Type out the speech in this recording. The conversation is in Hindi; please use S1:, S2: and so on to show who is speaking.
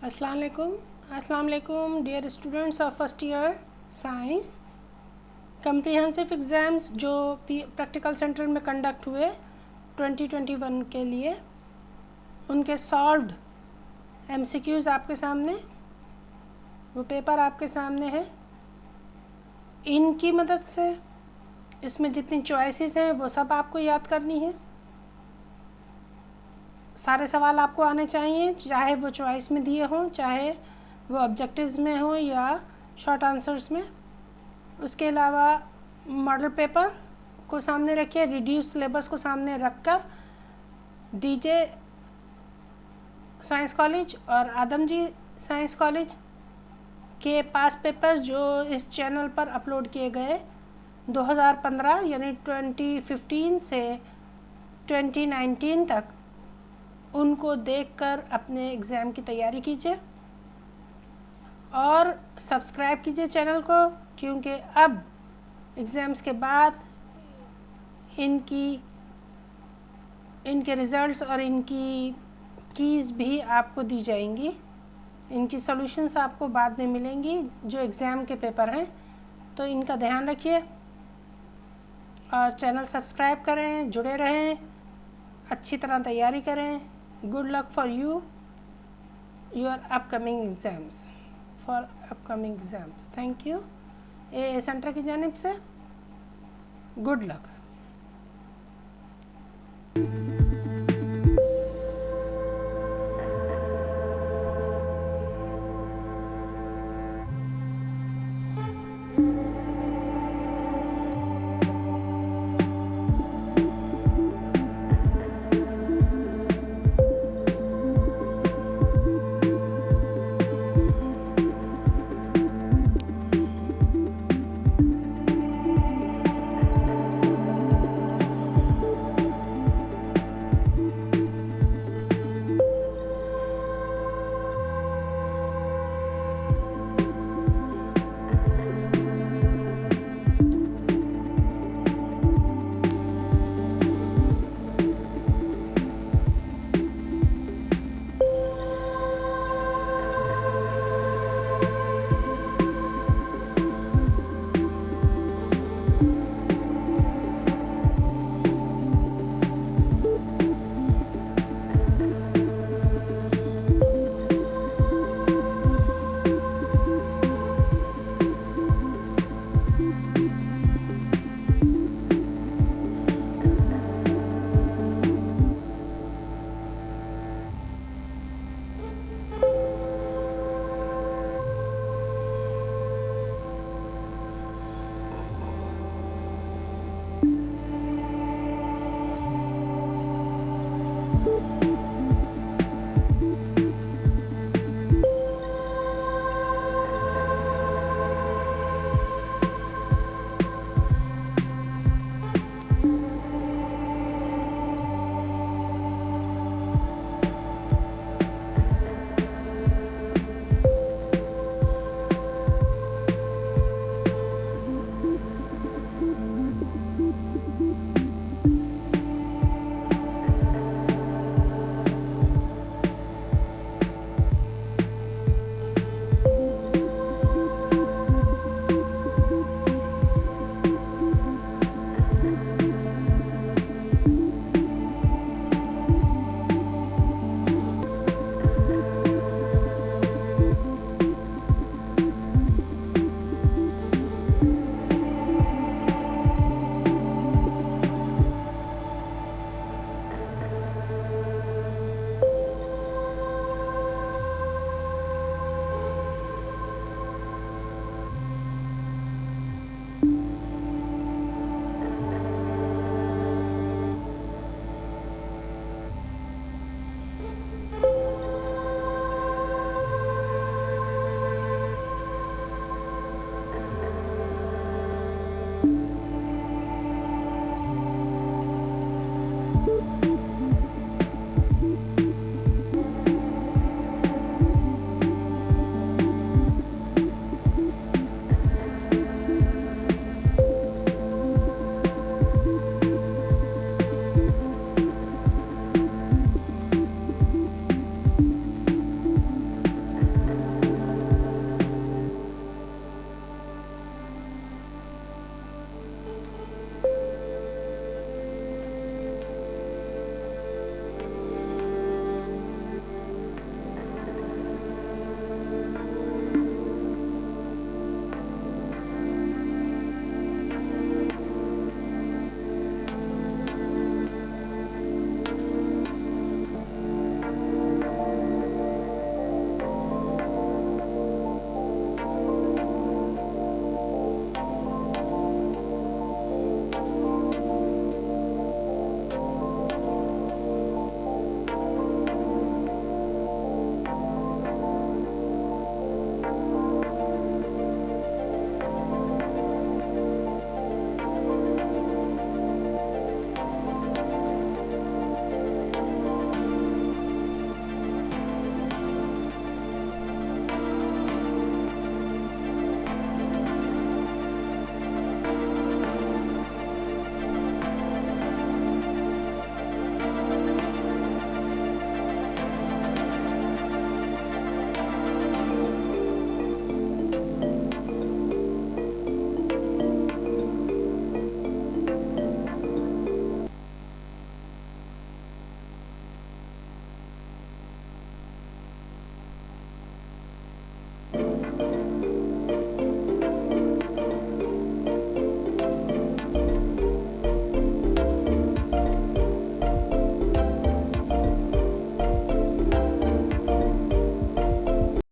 S1: अस्सलाम वालेकुम dear students of first year science. Comprehensive exams जो प्रैक्टिकल सेंटर में कंडक्ट हुए 2021 के लिए, उनके सॉल्व्ड एमसीक्यूज़ आपके सामने, वो पेपर आपके सामने है। इनकी मदद से इसमें जितनी चॉइसेस हैं वो सब आपको याद करनी है। सारे सवाल आपको आने चाहिए, चाहे वो चॉइस में दिए हों, चाहे वो ऑब्जेक्टिव्स में हो या शॉर्ट आंसर्स में। उसके अलावा मॉडल पेपर को सामने रखिए, रिड्यूस सिलेबस को सामने रखकर डीजे साइंस कॉलेज और आदमजी साइंस कॉलेज के पास पेपर्स जो इस चैनल पर अपलोड किए गए 2015 यानी 2015 से 2019 तक, उनको देखकर अपने एग्ज़ाम की तैयारी कीजिए और सब्सक्राइब कीजिए चैनल को, क्योंकि अब एग्ज़ाम्स के बाद इनके रिज़ल्ट्स और इनकी कीज़ भी आपको दी जाएंगी। इनकी सॉल्यूशंस आपको बाद में मिलेंगी जो एग्ज़ाम के पेपर हैं, तो इनका ध्यान रखिए और चैनल सब्सक्राइब करें, जुड़े रहें, अच्छी तरह तैयारी करें। Good luck for you, your upcoming exams, for upcoming exams. Thank you. A centre की जानिब से गुड लक।